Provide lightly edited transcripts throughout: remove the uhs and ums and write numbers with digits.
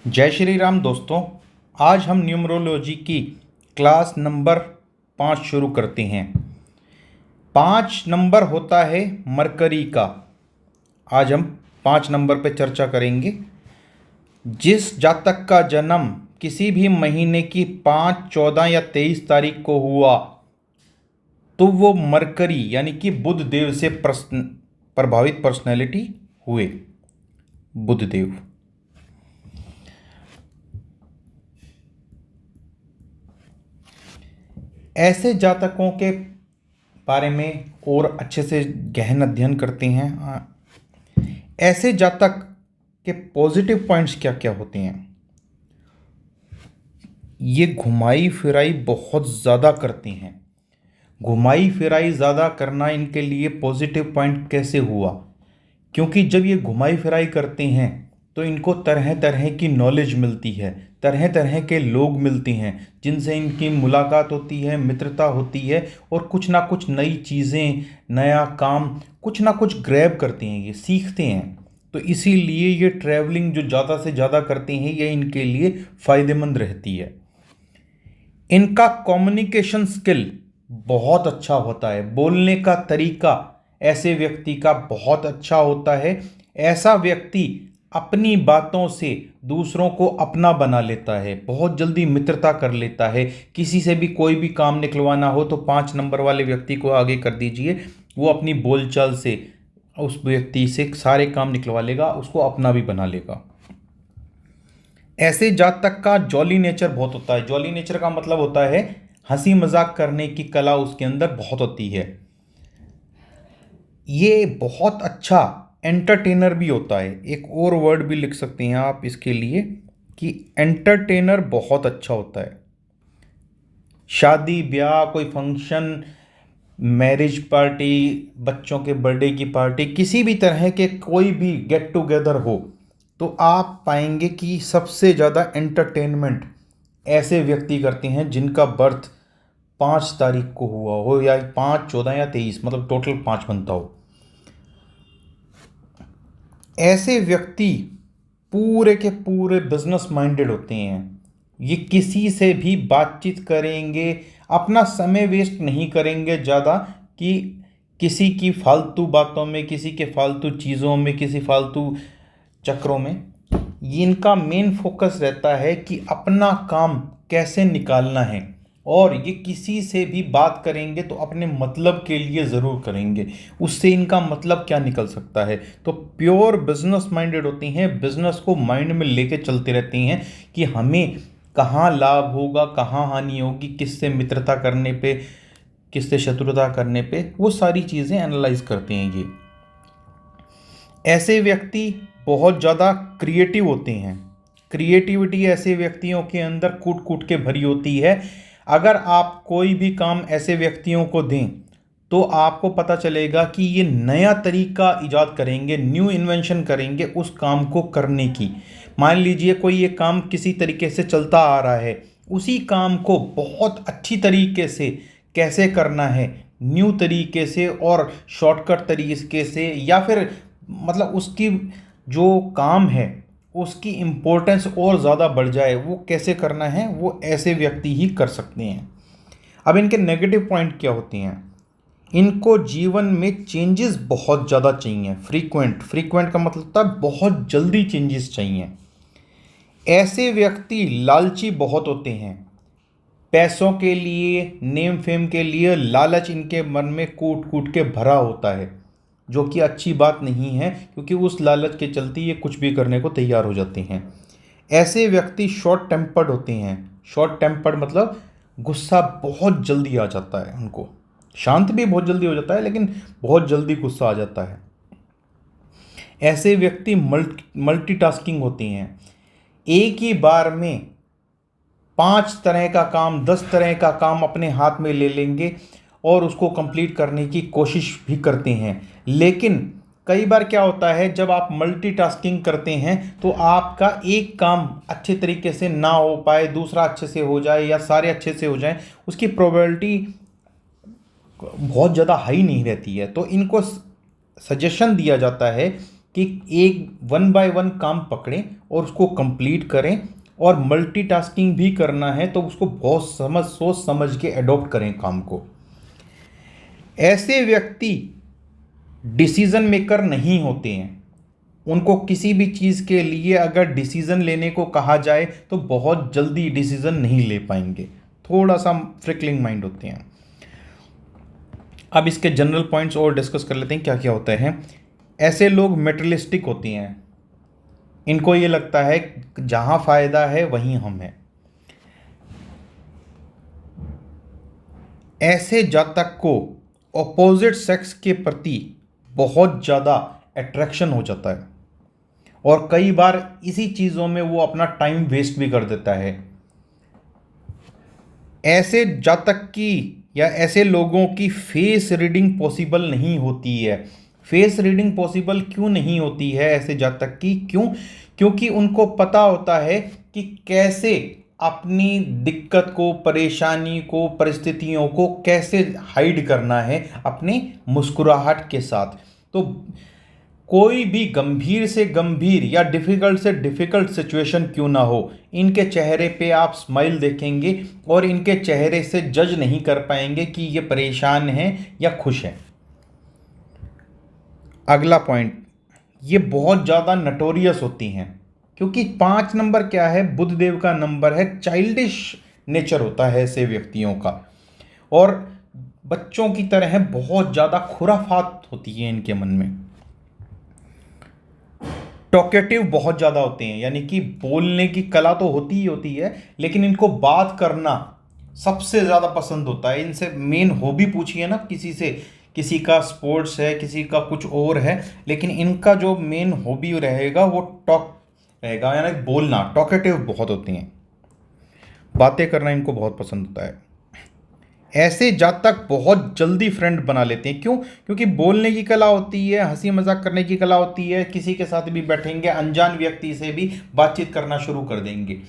जय श्री राम दोस्तों। आज हम न्यूमरोलॉजी की क्लास नंबर 5 शुरू करते हैं। 5 नंबर होता है मरकरी का। आज हम 5 नंबर पर चर्चा करेंगे। जिस जातक का जन्म किसी भी महीने की 5, 14 या 23 तारीख को हुआ तो वो मरकरी यानी कि बुध देव से प्रभावित पर्सनैलिटी हुए। बुध देव ऐसे जातकों के बारे में और अच्छे से गहन अध्ययन करते हैं। ऐसे जातक के पॉजिटिव पॉइंट्स क्या क्या होते हैं। ये घुमाई फिराई बहुत ज़्यादा करते हैं। घुमाई फिराई ज़्यादा करना इनके लिए पॉजिटिव पॉइंट कैसे हुआ? क्योंकि जब ये घुमाई फिराई करते हैं तो इनको तरह तरह की नॉलेज मिलती है, तरह तरह के लोग मिलते हैं जिनसे इनकी मुलाकात होती है, मित्रता होती है और कुछ ना कुछ नई चीज़ें, नया काम, कुछ ना कुछ ग्रैब करते हैं, ये सीखते हैं। तो इसीलिए ये ट्रैवलिंग जो ज़्यादा से ज़्यादा करते हैं ये इनके लिए फ़ायदेमंद रहती है। इनका कम्युनिकेशन स्किल बहुत अच्छा होता है। बोलने का तरीका ऐसे व्यक्ति का बहुत अच्छा होता है। ऐसा व्यक्ति अपनी बातों से दूसरों को अपना बना लेता है, बहुत जल्दी मित्रता कर लेता है। किसी से भी कोई भी काम निकलवाना हो तो 5 नंबर वाले व्यक्ति को आगे कर दीजिए, वो अपनी बोलचाल से उस व्यक्ति से सारे काम निकलवा लेगा, उसको अपना भी बना लेगा। ऐसे जातक का जॉली नेचर बहुत होता है। जॉली नेचर का मतलब होता है हंसी मजाक करने की कला उसके अंदर बहुत होती है। ये बहुत अच्छा एंटरटेनर भी होता है। एक और वर्ड भी लिख सकते हैं आप इसके लिए कि एंटरटेनर बहुत अच्छा होता है। शादी ब्याह, कोई फंक्शन, मैरिज पार्टी, बच्चों के बर्थडे की पार्टी, किसी भी तरह के कोई भी गेट टुगेदर हो तो आप पाएंगे कि सबसे ज़्यादा एंटरटेनमेंट ऐसे व्यक्ति करते हैं जिनका बर्थ 5 तारीख को हुआ हो, या 5, 14 या 23, मतलब टोटल 5 बनता हो। ऐसे व्यक्ति पूरे के पूरे बिजनेस माइंडेड होते हैं। ये किसी से भी बातचीत करेंगे, अपना समय वेस्ट नहीं करेंगे ज़्यादा कि किसी की फालतू बातों में, किसी के फालतू चीज़ों में, किसी फालतू चक्रों में। ये इनका मेन फोकस रहता है कि अपना काम कैसे निकालना है, और ये किसी से भी बात करेंगे तो अपने मतलब के लिए ज़रूर करेंगे, उससे इनका मतलब क्या निकल सकता है। तो प्योर बिजनेस माइंडेड होती हैं, बिजनेस को माइंड में लेके चलते रहती हैं कि हमें कहाँ लाभ होगा, कहाँ हानि होगी, किससे मित्रता करने पे, किससे शत्रुता करने पे, वो सारी चीज़ें एनालाइज करते हैं ये। ऐसे व्यक्ति बहुत ज़्यादा क्रिएटिव होते हैं। क्रिएटिविटी ऐसे व्यक्तियों के अंदर कूट कूट के भरी होती है। अगर आप कोई भी काम ऐसे व्यक्तियों को दें तो आपको पता चलेगा कि ये नया तरीका इजाद करेंगे, न्यू इन्वेंशन करेंगे उस काम को करने की। मान लीजिए कोई ये काम किसी तरीके से चलता आ रहा है, उसी काम को बहुत अच्छी तरीके से कैसे करना है, न्यू तरीके से और शॉर्टकट तरीके से, या फिर मतलब उसकी जो काम है उसकी इम्पोर्टेंस और ज़्यादा बढ़ जाए, वो कैसे करना है, वो ऐसे व्यक्ति ही कर सकते हैं। अब इनके नेगेटिव पॉइंट क्या होते हैं? इनको जीवन में चेंजेस बहुत ज़्यादा चाहिए, फ्रीक्वेंट। फ्रीक्वेंट का मतलब होता है बहुत जल्दी चेंजेस चाहिए। ऐसे व्यक्ति लालची बहुत होते हैं। पैसों के लिए, नेम फेम के लिए लालच इनके मन में कूट कूट के भरा होता है, जो कि अच्छी बात नहीं है, क्योंकि उस लालच के चलते ये कुछ भी करने को तैयार हो जाते हैं। ऐसे व्यक्ति शॉर्ट टेम्पर्ड होते हैं। शॉर्ट टेम्पर्ड मतलब गुस्सा बहुत जल्दी आ जाता है उनको। शांत भी बहुत जल्दी हो जाता है, लेकिन बहुत जल्दी गुस्सा आ जाता है। ऐसे व्यक्ति मल्टीटास्किंग होते हैं। एक ही बार में 5 तरह का काम, 10 तरह का काम अपने हाथ में ले लेंगे और उसको कंप्लीट करने की कोशिश भी करते हैं। लेकिन कई बार क्या होता है, जब आप मल्टीटास्किंग करते हैं तो आपका एक काम अच्छे तरीके से ना हो पाए, दूसरा अच्छे से हो जाए या सारे अच्छे से हो जाए, उसकी प्रोबेबिलिटी बहुत ज़्यादा हाई नहीं रहती है। तो इनको सजेशन दिया जाता है कि एक वन बाय वन काम पकड़ें और उसको कंप्लीट करें, और मल्टीटास्किंग भी करना है तो उसको बहुत सोच समझ के अडॉप्ट करें काम को। ऐसे व्यक्ति डिसीजन मेकर नहीं होते हैं। उनको किसी भी चीज़ के लिए अगर डिसीजन लेने को कहा जाए तो बहुत जल्दी डिसीजन नहीं ले पाएंगे, थोड़ा सा फ्रिकलिंग माइंड होते हैं। अब इसके जनरल पॉइंट्स और डिस्कस कर लेते हैं क्या क्या होता है। ऐसे लोग मेटेरियलिस्टिक होते हैं। इनको ये लगता है जहां फायदा है वहीं हम हैं। ऐसे जातक को ऑपोजिट सेक्स के प्रति बहुत ज़्यादा अट्रैक्शन हो जाता है, और कई बार इसी चीज़ों में वो अपना टाइम वेस्ट भी कर देता है। ऐसे जातक की या ऐसे लोगों की फेस रीडिंग पॉसिबल नहीं होती है। फेस रीडिंग पॉसिबल क्यों नहीं होती है ऐसे जातक की? क्योंकि उनको पता होता है कि कैसे अपनी दिक्कत को, परेशानी को, परिस्थितियों को कैसे हाइड करना है अपनी मुस्कुराहट के साथ। तो कोई भी गंभीर से गंभीर या डिफ़िकल्ट से डिफ़िकल्ट सिचुएशन क्यों ना हो, इनके चेहरे पे आप स्माइल देखेंगे और इनके चेहरे से जज नहीं कर पाएंगे कि ये परेशान है या खुश है। अगला पॉइंट, ये बहुत ज़्यादा नटोरियस होती हैं, क्योंकि 5 नंबर क्या है? बुध देव का नंबर है। चाइल्डिश नेचर होता है ऐसे व्यक्तियों का, और बच्चों की तरह बहुत ज़्यादा खुराफात होती है इनके मन में। टॉकेटिव बहुत ज़्यादा होते हैं, यानी कि बोलने की कला तो होती ही होती है, लेकिन इनको बात करना सबसे ज़्यादा पसंद होता है। इनसे मेन हॉबी पूछिए ना किसी से, किसी का स्पोर्ट्स है, किसी का कुछ और है, लेकिन इनका जो मेन हॉबी रहेगा वो टॉक रहेगा, यानी बोलना। टॉकेटिव बहुत होती हैं, बातें करना इनको बहुत पसंद होता है। ऐसे जातक बहुत जल्दी फ्रेंड बना लेते हैं। क्यों? क्योंकि बोलने की कला होती है, हंसी मजाक करने की कला होती है। किसी के साथ भी बैठेंगे, अनजान व्यक्ति से भी बातचीत करना शुरू कर देंगे।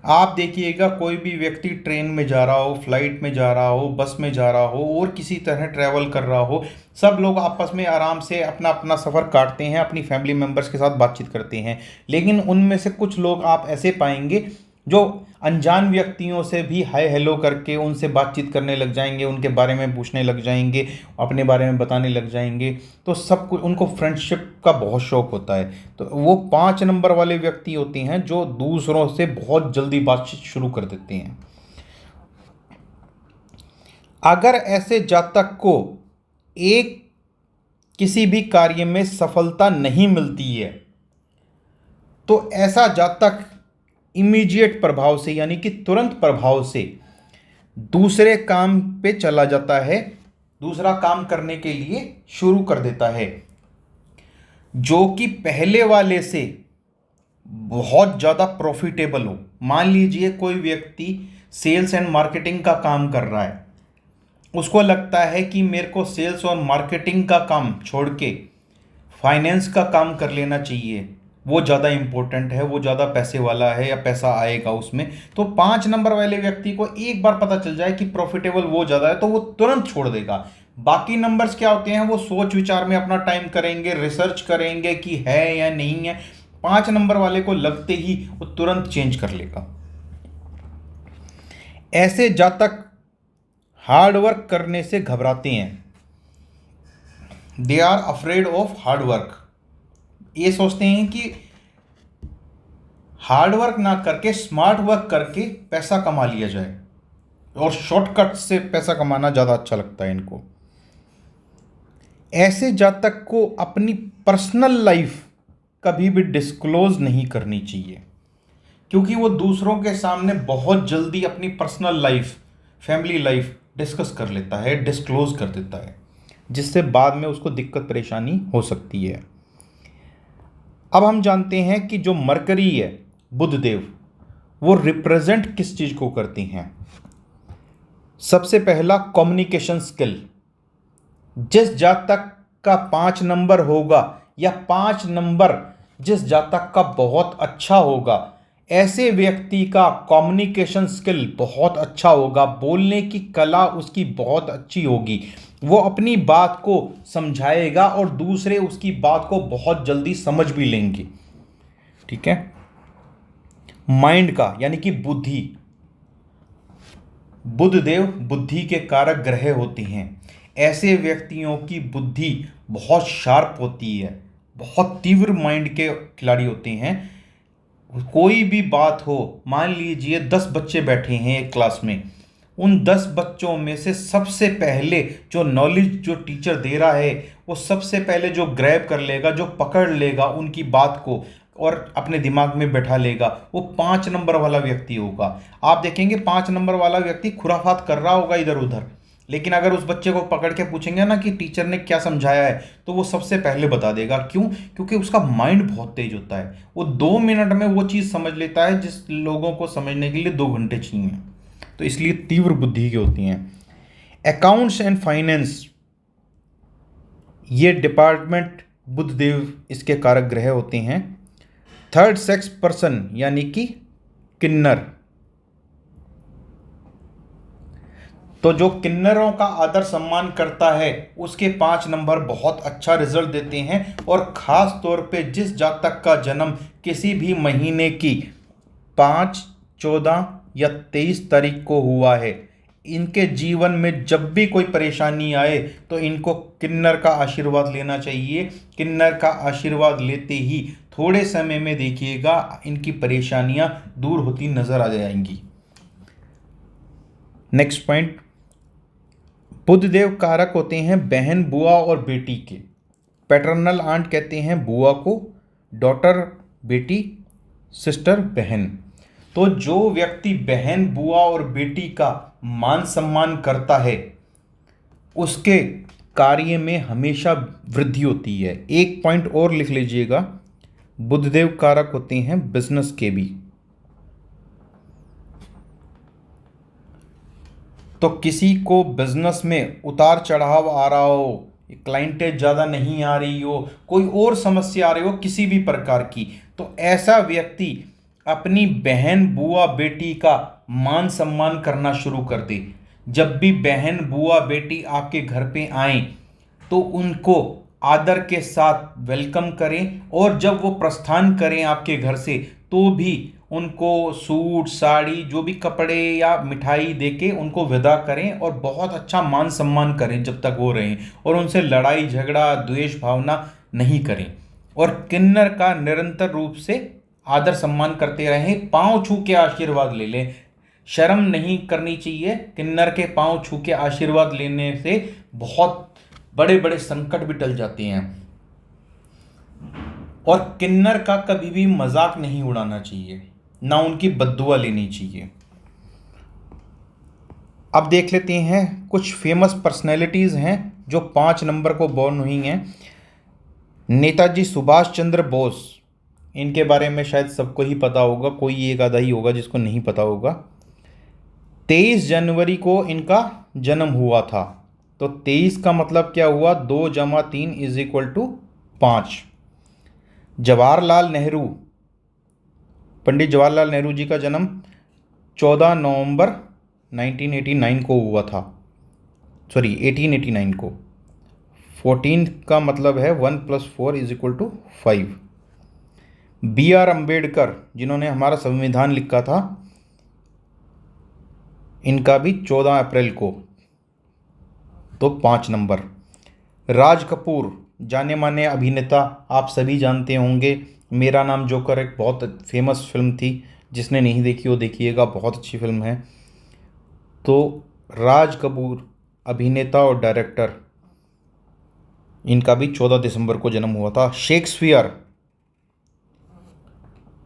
आप देखिएगा, कोई भी व्यक्ति ट्रेन में जा रहा हो, फ्लाइट में जा रहा हो, बस में जा रहा हो और किसी तरह ट्रैवल कर रहा हो, सब लोग आपस में आराम से अपना अपना सफ़र काटते हैं, अपनी फैमिली मेम्बर्स के साथ बातचीत करते हैं। लेकिन उनमें से कुछ लोग आप ऐसे पाएंगे जो अनजान व्यक्तियों से भी हाय हेलो करके उनसे बातचीत करने लग जाएंगे, उनके बारे में पूछने लग जाएंगे, अपने बारे में बताने लग जाएंगे। तो सब कुछ उनको फ्रेंडशिप का बहुत शौक होता है। तो वो 5 नंबर वाले व्यक्ति होते हैं जो दूसरों से बहुत जल्दी बातचीत शुरू कर देते हैं। अगर ऐसे जातक को एक किसी भी कार्य में सफलता नहीं मिलती है तो ऐसा जातक इमीडिएट प्रभाव से, यानी कि तुरंत प्रभाव से दूसरे काम पे चला जाता है, दूसरा काम करने के लिए शुरू कर देता है, जो कि पहले वाले से बहुत ज़्यादा प्रॉफिटेबल हो। मान लीजिए कोई व्यक्ति सेल्स एंड मार्केटिंग का काम कर रहा है, उसको लगता है कि मेरे को सेल्स और मार्केटिंग का काम छोड़ के फाइनेंस का काम कर लेना चाहिए, वो ज़्यादा इम्पोर्टेंट है, वो ज़्यादा पैसे वाला है या पैसा आएगा उसमें। तो 5 नंबर वाले व्यक्ति को एक बार पता चल जाए कि प्रॉफिटेबल वो ज़्यादा है तो वो तुरंत छोड़ देगा। बाकी नंबर्स क्या होते हैं? वो सोच विचार में अपना टाइम करेंगे, रिसर्च करेंगे कि है या नहीं है। 5 नंबर वाले को लगते ही वो तुरंत चेंज कर लेगा। ऐसे जातक हार्डवर्क करने से घबराते हैं। They are afraid of hard work. ये सोचते हैं कि हार्डवर्क ना करके स्मार्ट वर्क करके पैसा कमा लिया जाए, और शॉर्टकट से पैसा कमाना ज़्यादा अच्छा लगता है इनको। ऐसे जातक को अपनी पर्सनल लाइफ कभी भी डिस्क्लोज नहीं करनी चाहिए, क्योंकि वो दूसरों के सामने बहुत जल्दी अपनी personal life, family life discuss कर लेता है, डिस्क्लोज कर देता है, जिससे बाद में उसको दिक्कत परेशानी हो सकती है। अब हम जानते हैं कि जो मरकरी है, बुध देव, वो रिप्रेजेंट किस चीज़ को करती हैं। सबसे पहला कम्युनिकेशन स्किल। जिस जातक का 5 नंबर होगा या 5 नंबर जिस जातक का बहुत अच्छा होगा, ऐसे व्यक्ति का कम्युनिकेशन स्किल बहुत अच्छा होगा, बोलने की कला उसकी बहुत अच्छी होगी। वो अपनी बात को समझाएगा और दूसरे उसकी बात को बहुत जल्दी समझ भी लेंगे। ठीक है। माइंड का यानी कि बुद्धि, बुध देव बुद्धि के कारक ग्रह होते हैं। ऐसे व्यक्तियों की बुद्धि बहुत शार्प होती है, बहुत तीव्र माइंड के खिलाड़ी होते हैं। कोई भी बात हो, मान लीजिए 10 बच्चे बैठे हैं एक क्लास में, उन 10 बच्चों में से सबसे पहले जो नॉलेज जो टीचर दे रहा है वो सबसे पहले जो ग्रैब कर लेगा, जो पकड़ लेगा उनकी बात को और अपने दिमाग में बैठा लेगा, वो 5 नंबर वाला व्यक्ति होगा। आप देखेंगे 5 नंबर वाला व्यक्ति खुराफात कर रहा होगा इधर उधर, लेकिन अगर उस बच्चे को पकड़ के पूछेंगे ना कि टीचर ने क्या समझाया है, तो वो सबसे पहले बता देगा। क्यों? क्योंकि उसका माइंड बहुत तेज होता है, वो 2 मिनट में वो चीज़ समझ लेता है जिस लोगों को समझने के लिए 2 घंटे चाहिए। तो इसलिए तीव्र बुद्धि की होती हैं। अकाउंट्स एंड फाइनेंस, ये डिपार्टमेंट बुधदेव इसके कारक ग्रह होते हैं। थर्ड सेक्स पर्सन यानी कि किन्नर, तो जो किन्नरों का आदर सम्मान करता है उसके 5 नंबर बहुत अच्छा रिजल्ट देते हैं। और ख़ास तौर पे जिस जातक का जन्म किसी भी महीने की 5, 14 या 23 तारीख को हुआ है, इनके जीवन में जब भी कोई परेशानी आए तो इनको किन्नर का आशीर्वाद लेना चाहिए। किन्नर का आशीर्वाद लेते ही थोड़े समय में देखिएगा इनकी परेशानियां दूर होती नजर आ जाएंगी। नेक्स्ट पॉइंट, बुधदेव कारक होते हैं बहन, बुआ और बेटी के। पैटर्नल आंट कहते हैं बुआ को, डॉटर बेटी, सिस्टर बहन। तो जो व्यक्ति बहन, बुआ और बेटी का मान सम्मान करता है उसके कार्य में हमेशा वृद्धि होती है। एक पॉइंट और लिख लीजिएगा, बुधदेव कारक होते हैं बिजनेस के भी। तो किसी को बिजनेस में उतार चढ़ाव आ रहा हो, क्लाइंटेज ज़्यादा नहीं आ रही हो, कोई और समस्या आ रही हो किसी भी प्रकार की, तो ऐसा व्यक्ति अपनी बहन, बुआ, बेटी का मान सम्मान करना शुरू कर दे। जब भी बहन, बुआ, बेटी आपके घर पे आए तो उनको आदर के साथ वेलकम करें, और जब वो प्रस्थान करें आपके घर से तो भी उनको सूट, साड़ी, जो भी कपड़े या मिठाई देके उनको विदा करें और बहुत अच्छा मान सम्मान करें जब तक वो रहें, और उनसे लड़ाई झगड़ा, द्वेष भावना नहीं करें। और किन्नर का निरंतर रूप से आदर सम्मान करते रहें, पांव छू के आशीर्वाद ले लें। शर्म नहीं करनी चाहिए, किन्नर के पांव छू के आशीर्वाद लेने से बहुत बड़े बड़े संकट भी टल जाते हैं। और किन्नर का कभी भी मजाक नहीं उड़ाना चाहिए, ना उनकी बद्दुआ लेनी चाहिए। अब देख लेते हैं कुछ फेमस पर्सनैलिटीज़ हैं जो 5 नंबर को बॉर्न हुई हैं। नेताजी सुभाष चंद्र बोस, इनके बारे में शायद सबको ही पता होगा, कोई एक आधा ही होगा जिसको नहीं पता होगा। 23 जनवरी को इनका जन्म हुआ था। तो 23 का मतलब क्या हुआ, 2 + 3 = 5। जवाहरलाल नेहरू, पंडित जवाहरलाल नेहरू जी का जन्म 14 नवंबर 1989 को हुआ था, सॉरी 1889 को। 14 का मतलब है 1 + 4 = 5। B.R. अम्बेडकर, जिन्होंने हमारा संविधान लिखा था, इनका भी 14 अप्रैल को, तो 5 नंबर। राज कपूर, जाने माने अभिनेता, आप सभी जानते होंगे। मेरा नाम जोकर एक बहुत फेमस फिल्म थी, जिसने नहीं देखी वो देखिएगा, बहुत अच्छी फिल्म है। तो राज कपूर अभिनेता और डायरेक्टर, इनका भी 14 दिसंबर को जन्म हुआ था। शेक्सपियर,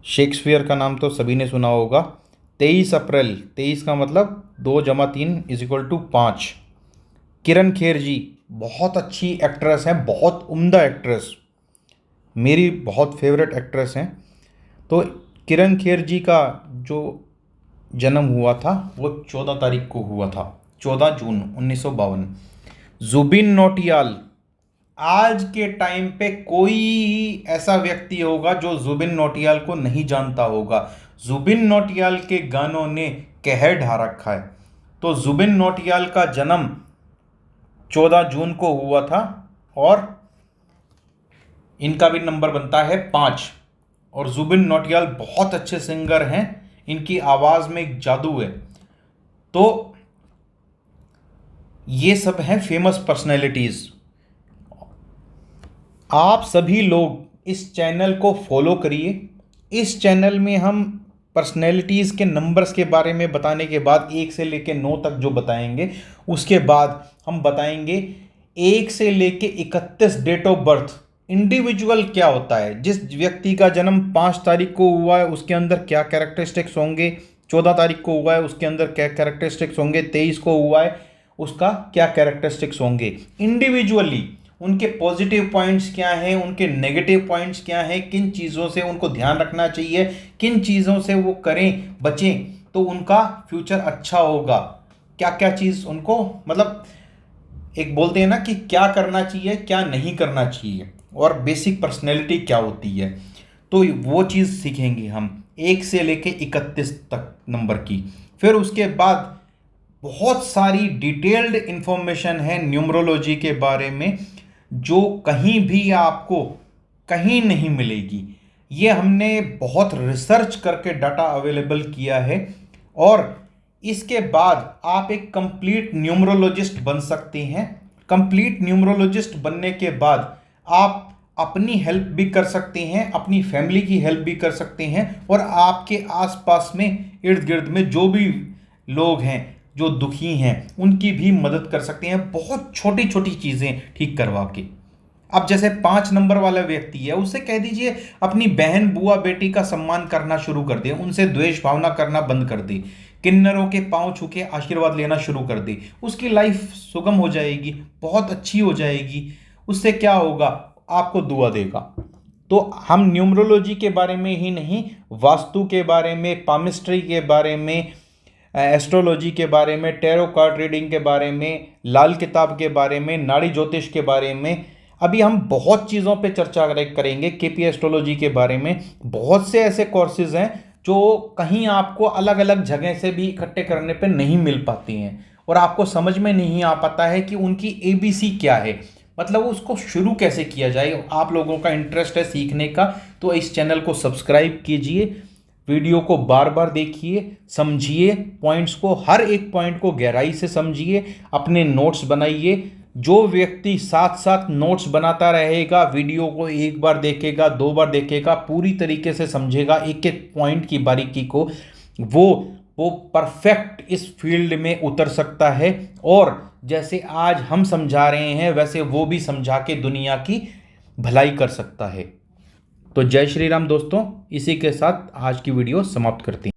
शेक्सपियर का नाम तो सभी ने सुना होगा। 23 अप्रैल, 23 का मतलब 2 + 3 = 5। किरण खेर जी, बहुत अच्छी एक्ट्रेस हैं, बहुत उम्दा एक्ट्रेस, मेरी बहुत फेवरेट एक्ट्रेस हैं। तो किरण खेर जी का जो जन्म हुआ था वो 14 तारीख को हुआ था, 14 जून 1952। जुबिन नौटियाल, आज के टाइम पे कोई ऐसा व्यक्ति होगा जो जुबिन नौटियाल को नहीं जानता होगा। जुबिन नौटियाल के गानों ने कहर ढा रखा है। तो जुबिन नौटियाल का जन्म 14 जून को हुआ था और इनका भी नंबर बनता है 5। और जुबिन नौटियाल बहुत अच्छे सिंगर हैं, इनकी आवाज़ में एक जादू है। तो ये सब हैं फेमस पर्सनैलिटीज़। आप सभी लोग इस चैनल को फॉलो करिए। इस चैनल में हम पर्सनैलिटीज़ के नंबर्स के बारे में बताने के बाद 1 से लेके 9 तक जो बताएंगे, उसके बाद हम बताएंगे 1 से लेके 31 डेट ऑफ बर्थ इंडिविजुअल क्या होता है। जिस व्यक्ति का जन्म 5 तारीख को हुआ है उसके अंदर क्या कैरेक्टरिस्टिक्स होंगे, 14 तारीख को हुआ है उसके अंदर क्या कैरेक्टरिस्टिक्स होंगे, 23 को हुआ है उसका क्या कैरेक्टरिस्टिक्स होंगे। इंडिविजुअली उनके पॉजिटिव पॉइंट्स क्या हैं, उनके नेगेटिव पॉइंट्स क्या हैं, किन चीज़ों से उनको ध्यान रखना चाहिए, किन चीज़ों से वो करें बचें तो उनका फ्यूचर अच्छा होगा। क्या क्या चीज़ उनको, मतलब एक बोलते हैं ना कि क्या करना चाहिए क्या नहीं करना चाहिए, और बेसिक पर्सनैलिटी क्या होती है, तो वो चीज़ सीखेंगे हम 1 से लेके 31 तक नंबर की। फिर उसके बाद बहुत सारी डिटेल्ड इंफॉर्मेशन है न्यूमरोलॉजी के बारे में जो कहीं भी आपको कहीं नहीं मिलेगी। ये हमने बहुत रिसर्च करके डाटा अवेलेबल किया है, और इसके बाद आप एक कंप्लीट न्यूमरोलॉजिस्ट बन सकते हैं। कंप्लीट न्यूमरोलॉजिस्ट बनने के बाद आप अपनी हेल्प भी कर सकते हैं, अपनी फैमिली की हेल्प भी कर सकते हैं, और आपके आसपास में इर्द गिर्द में जो भी लोग हैं जो दुखी हैं उनकी भी मदद कर सकते हैं, बहुत छोटी छोटी चीज़ें ठीक करवा के। अब जैसे 5 नंबर वाला व्यक्ति है, उससे कह दीजिए अपनी बहन बुआ बेटी का सम्मान करना शुरू कर दे, उनसे द्वेष भावना करना बंद कर दे, किन्नरों के पांव छू के आशीर्वाद लेना शुरू कर दे, उसकी लाइफ सुगम हो जाएगी, बहुत अच्छी हो जाएगी। उससे क्या होगा, आपको दुआ देगा। तो हम न्यूमरोलॉजी के बारे में ही नहीं, वास्तु के बारे में, पामिस्ट्री के बारे में, एस्ट्रोलॉजी के बारे में, टैरो कार्ड रीडिंग के बारे में, लाल किताब के बारे में, नाड़ी ज्योतिष के बारे में, अभी हम बहुत चीज़ों पे चर्चा करेंगे। केपी एस्ट्रोलॉजी के बारे में बहुत से ऐसे कोर्सेज हैं जो कहीं आपको अलग अलग जगह से भी इकट्ठे करने पे नहीं मिल पाती हैं, और आपको समझ में नहीं आ पाता है कि उनकी ABC क्या है, मतलब उसको शुरू कैसे किया जाए। आप लोगों का इंटरेस्ट है सीखने का, तो इस चैनल को सब्सक्राइब कीजिए, वीडियो को बार बार देखिए, समझिए पॉइंट्स को, हर एक पॉइंट को गहराई से समझिए, अपने नोट्स बनाइए। जो व्यक्ति साथ साथ नोट्स बनाता रहेगा, वीडियो को एक बार देखेगा 2 बार देखेगा, पूरी तरीके से समझेगा एक एक पॉइंट की बारीकी को, वो परफेक्ट इस फील्ड में उतर सकता है। और जैसे आज हम समझा रहे हैं वैसे वो भी समझा के दुनिया की भलाई कर सकता है। तो जय श्री राम दोस्तों, इसी के साथ आज की वीडियो समाप्त करते हैं।